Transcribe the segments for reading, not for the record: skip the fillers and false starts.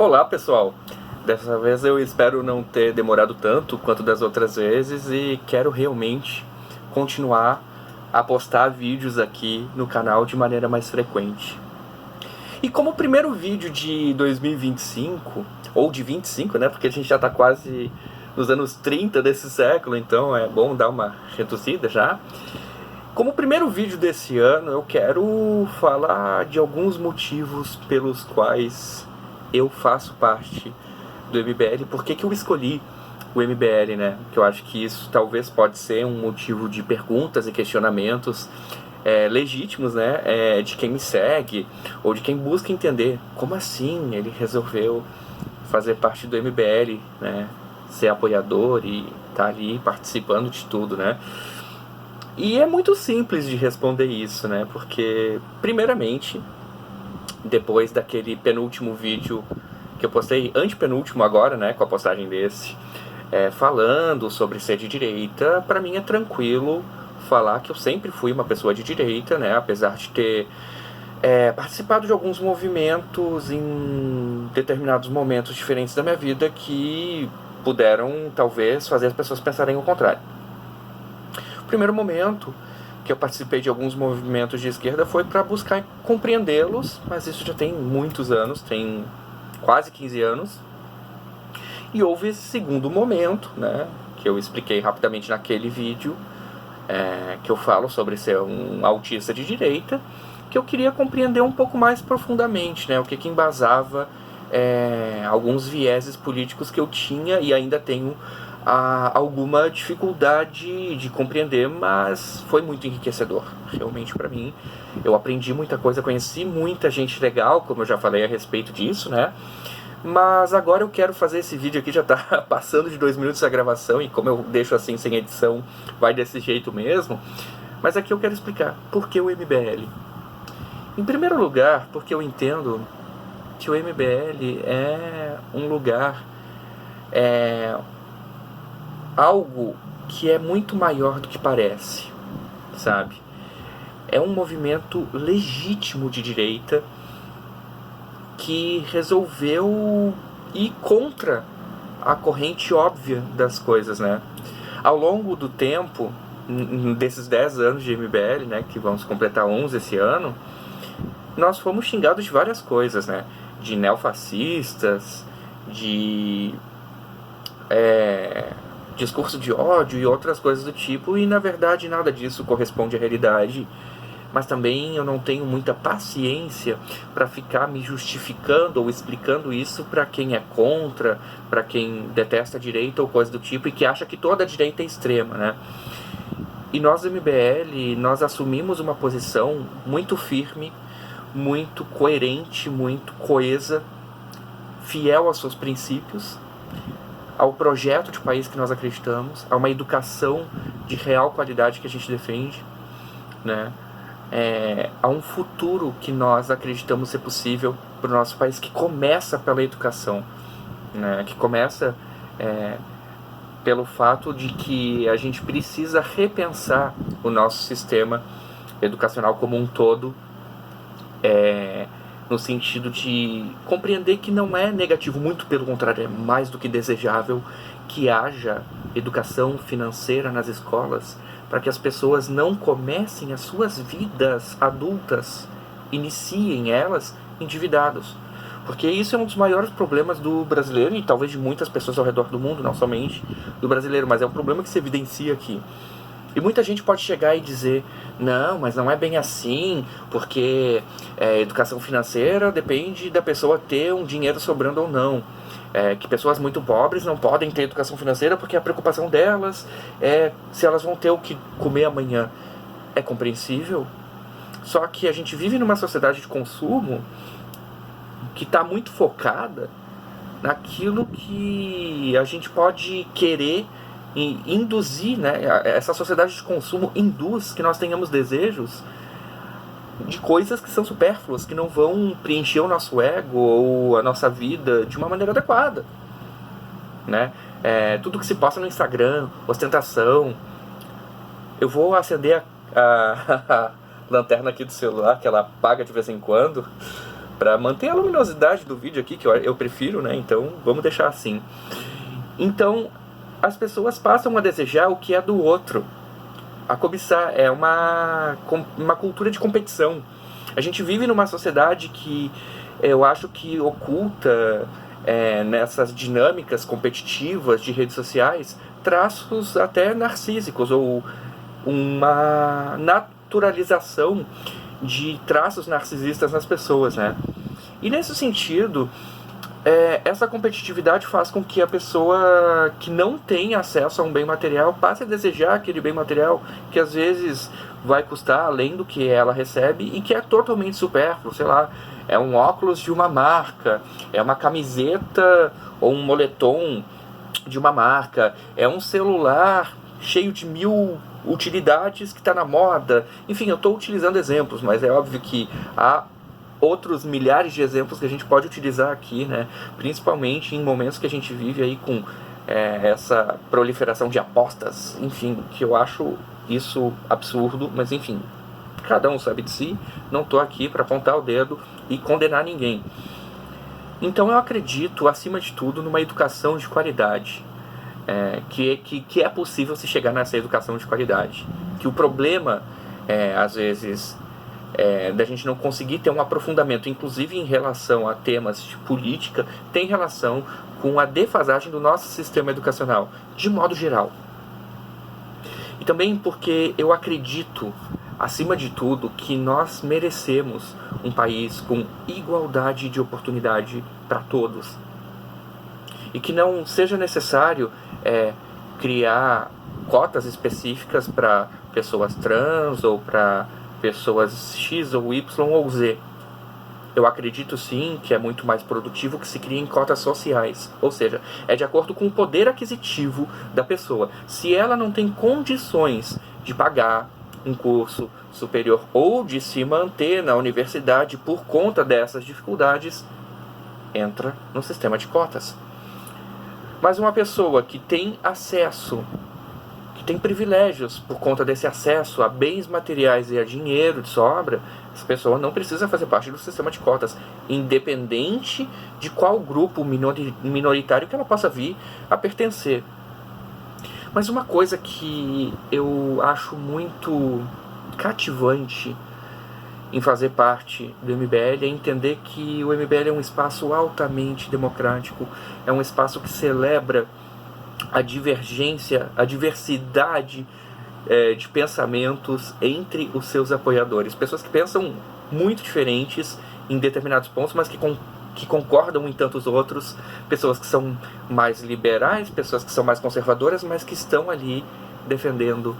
Olá pessoal, dessa vez eu espero não ter demorado tanto quanto das outras vezes e quero realmente continuar a postar vídeos aqui no canal de maneira mais frequente. E como primeiro vídeo de 2025, ou de 25, né, porque a gente já está quase nos anos 30 desse século, então é bom dar uma reduzida já. Como primeiro vídeo desse ano, eu quero falar de alguns motivos pelos quais eu faço parte do MBL, por que eu escolhi o MBL, né? Que eu acho que isso talvez pode ser um motivo de perguntas e questionamentos legítimos, né? De quem me segue ou de quem busca entender como assim ele resolveu fazer parte do MBL, né? Ser apoiador e estar ali participando de tudo, né? E é muito simples de responder isso, né? Porque, primeiramente, depois daquele penúltimo vídeo que eu postei, antepenúltimo agora, né, com a postagem desse, falando sobre ser de direita, pra mim é tranquilo falar que eu sempre fui uma pessoa de direita, né, apesar de ter participado de alguns movimentos em determinados momentos diferentes da minha vida que puderam, talvez, fazer as pessoas pensarem o contrário. O primeiro momento que eu participei de alguns movimentos de esquerda foi para buscar compreendê-los, mas isso já tem muitos anos, tem quase 15 anos. E houve esse segundo momento, né, que eu expliquei rapidamente naquele vídeo, que eu falo sobre ser um autista de direita, que eu queria compreender um pouco mais profundamente, né, o que embasava alguns vieses políticos que eu tinha e ainda tenho alguma dificuldade de compreender, mas foi muito enriquecedor, realmente para mim. Eu aprendi muita coisa, conheci muita gente legal, como eu já falei a respeito disso, né? Mas agora eu quero fazer esse vídeo aqui, já tá passando de 2 minutos a gravação, e como eu deixo assim sem edição, vai desse jeito mesmo. Mas aqui eu quero explicar por que o MBL. Em primeiro lugar, porque eu entendo que o MBL é um lugar, algo que é muito maior do que parece, sabe? É um movimento legítimo de direita que resolveu ir contra a corrente óbvia das coisas, né? Ao longo do tempo, desses 10 anos de MBL, né, que vamos completar 11 esse ano, nós fomos xingados de várias coisas, né? De neofascistas, de discurso de ódio e outras coisas do tipo, e na verdade nada disso corresponde à realidade. Mas também eu não tenho muita paciência para ficar me justificando ou explicando isso para quem é contra, para quem detesta a direita ou coisa do tipo, e que acha que toda a direita é extrema, né? E nós do MBL, nós assumimos uma posição muito firme, muito coerente, muito coesa, fiel aos seus princípios, ao projeto de país que nós acreditamos, a uma educação de real qualidade que a gente defende, né? A um futuro que nós acreditamos ser possível para o nosso país, que começa pela educação, né? Que começa pelo fato de que a gente precisa repensar o nosso sistema educacional como um todo, no sentido de compreender que não é negativo, muito pelo contrário, é mais do que desejável que haja educação financeira nas escolas, para que as pessoas não comecem as suas vidas adultas, iniciem elas endividados. Porque isso é um dos maiores problemas do brasileiro, e talvez de muitas pessoas ao redor do mundo, não somente do brasileiro, mas é um problema que se evidencia aqui. E muita gente pode chegar e dizer, não, mas não é bem assim, porque educação financeira depende da pessoa ter um dinheiro sobrando ou não. Que pessoas muito pobres não podem ter educação financeira porque a preocupação delas é se elas vão ter o que comer amanhã. É compreensível, só que a gente vive numa sociedade de consumo que está muito focada naquilo que a gente pode querer e induzir, né? Essa sociedade de consumo induz que nós tenhamos desejos de coisas que são supérfluas, que não vão preencher o nosso ego ou a nossa vida de uma maneira adequada, né? Tudo que se posta no Instagram, ostentação. Eu vou acender a lanterna aqui do celular, que ela apaga de vez em quando, para manter a luminosidade do vídeo aqui, que eu prefiro, né? Então vamos deixar assim. Então as pessoas passam a desejar o que é do outro. A cobiçar é uma cultura de competição. A gente vive numa sociedade que eu acho que oculta nessas dinâmicas competitivas de redes sociais traços até narcísicos, ou uma naturalização de traços narcisistas nas pessoas, né? E nesse sentido, essa competitividade faz com que a pessoa que não tem acesso a um bem material passe a desejar aquele bem material que às vezes vai custar além do que ela recebe e que é totalmente supérfluo. Sei lá, é um óculos de uma marca, é uma camiseta ou um moletom de uma marca, é um celular cheio de 1000 utilidades que está na moda. Enfim, eu estou utilizando exemplos, mas é óbvio que há outros milhares de exemplos que a gente pode utilizar aqui, né? Principalmente em momentos que a gente vive aí com essa proliferação de apostas, enfim, que eu acho isso absurdo, mas enfim, cada um sabe de si, não estou aqui para apontar o dedo e condenar ninguém. Então eu acredito, acima de tudo, numa educação de qualidade, que é possível se chegar nessa educação de qualidade. Que o problema, às vezes, da gente não conseguir ter um aprofundamento, inclusive em relação a temas de política, tem relação com a defasagem do nosso sistema educacional, de modo geral. E também porque eu acredito, acima de tudo, que nós merecemos um país com igualdade de oportunidade para todos. E que não seja necessário criar cotas específicas para pessoas trans ou para pessoas X ou Y ou Z. Eu acredito sim que é muito mais produtivo que se criem cotas sociais, ou seja, é de acordo com o poder aquisitivo da pessoa. Se ela não tem condições de pagar um curso superior ou de se manter na universidade por conta dessas dificuldades, entra no sistema de cotas. Mas uma pessoa que tem acesso, que tem privilégios por conta desse acesso a bens materiais e a dinheiro de sobra, essa pessoa não precisa fazer parte do sistema de cotas, independente de qual grupo minoritário que ela possa vir a pertencer. Mas uma coisa que eu acho muito cativante em fazer parte do MBL é entender que o MBL é um espaço altamente democrático, é um espaço que celebra a divergência, a diversidade de pensamentos entre os seus apoiadores. Pessoas que pensam muito diferentes em determinados pontos, mas que concordam em tantos outros. Pessoas que são mais liberais, pessoas que são mais conservadoras, mas que estão ali defendendo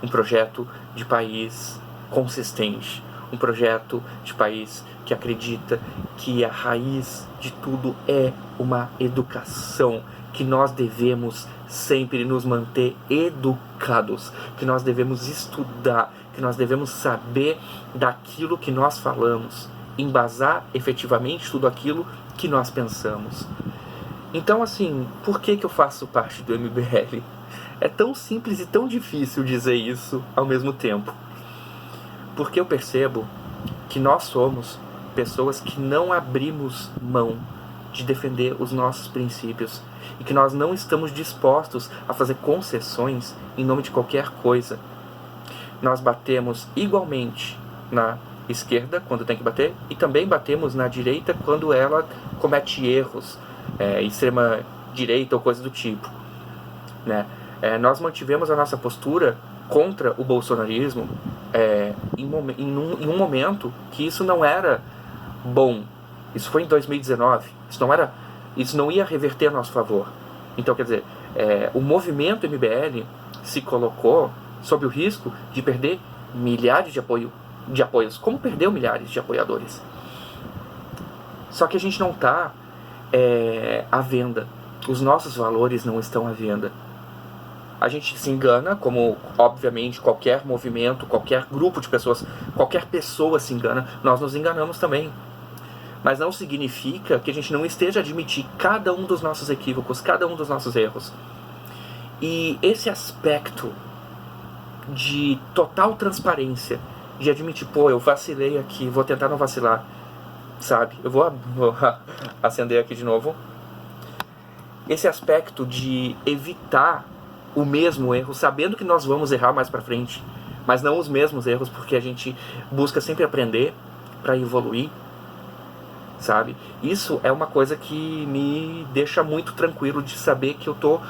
um projeto de país consistente. Um projeto de país que acredita que a raiz de tudo é uma educação, que nós devemos sempre nos manter educados, que nós devemos estudar, que nós devemos saber daquilo que nós falamos, embasar efetivamente tudo aquilo que nós pensamos. Então, assim, por que eu faço parte do MBL? É tão simples e tão difícil dizer isso ao mesmo tempo. Porque eu percebo que nós somos pessoas que não abrimos mão de defender os nossos princípios e que nós não estamos dispostos a fazer concessões em nome de qualquer coisa. Nós batemos igualmente na esquerda quando tem que bater e também batemos na direita quando ela comete erros, extrema direita ou coisa do tipo, né? Nós mantivemos a nossa postura contra o bolsonarismo em um momento que isso não era bom. Isso foi em 2019. Isso não ia reverter a nosso favor. Então, quer dizer, o movimento MBL se colocou sob o risco de perder milhares de apoios, como perdeu milhares de apoiadores. Só que a gente não está à venda. Os nossos valores não estão à venda. A gente se engana, como obviamente qualquer movimento, qualquer grupo de pessoas, qualquer pessoa se engana, nós nos enganamos também. Mas não significa que a gente não esteja a admitir cada um dos nossos equívocos, cada um dos nossos erros. E esse aspecto de total transparência, de admitir, eu vacilei aqui, vou tentar não vacilar, sabe? Eu vou acender aqui de novo. Esse aspecto de evitar o mesmo erro, sabendo que nós vamos errar mais pra frente, mas não os mesmos erros, porque a gente busca sempre aprender para evoluir, sabe? Isso é uma coisa que me deixa muito tranquilo de saber que eu tô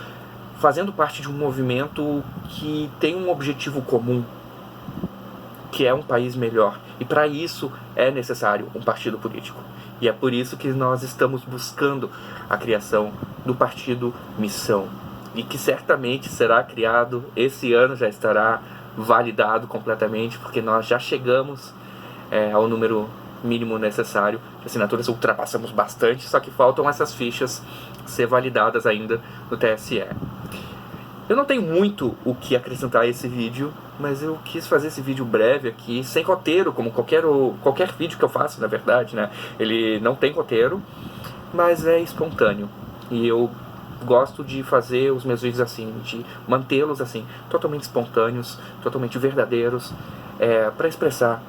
fazendo parte de um movimento que tem um objetivo comum, que é um país melhor. E para isso é necessário um partido político. E é por isso que nós estamos buscando a criação do partido Missão. E que certamente será criado, esse ano já estará validado completamente, porque nós já chegamos ao número mínimo necessário de assinaturas, ultrapassamos bastante, só que faltam essas fichas ser validadas ainda no TSE. Eu não tenho muito o que acrescentar a esse vídeo, mas eu quis fazer esse vídeo breve aqui, sem roteiro, como qualquer vídeo que eu faço, na verdade, né? Ele não tem roteiro, mas é espontâneo. E eu gosto de fazer os meus vídeos assim, de mantê-los assim, totalmente espontâneos, totalmente verdadeiros, para expressar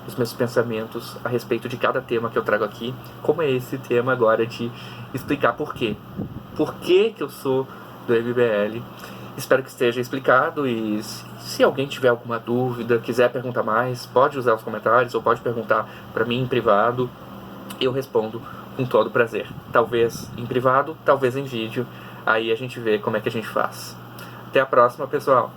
os meus pensamentos a respeito de cada tema que eu trago aqui, como é esse tema agora de explicar por quê. Por que eu sou do MBL. Espero que esteja explicado, e se alguém tiver alguma dúvida, quiser perguntar mais, pode usar os comentários ou pode perguntar para mim em privado. Eu respondo com todo prazer. Talvez em privado, talvez em vídeo. Aí a gente vê como é que a gente faz. Até a próxima, pessoal!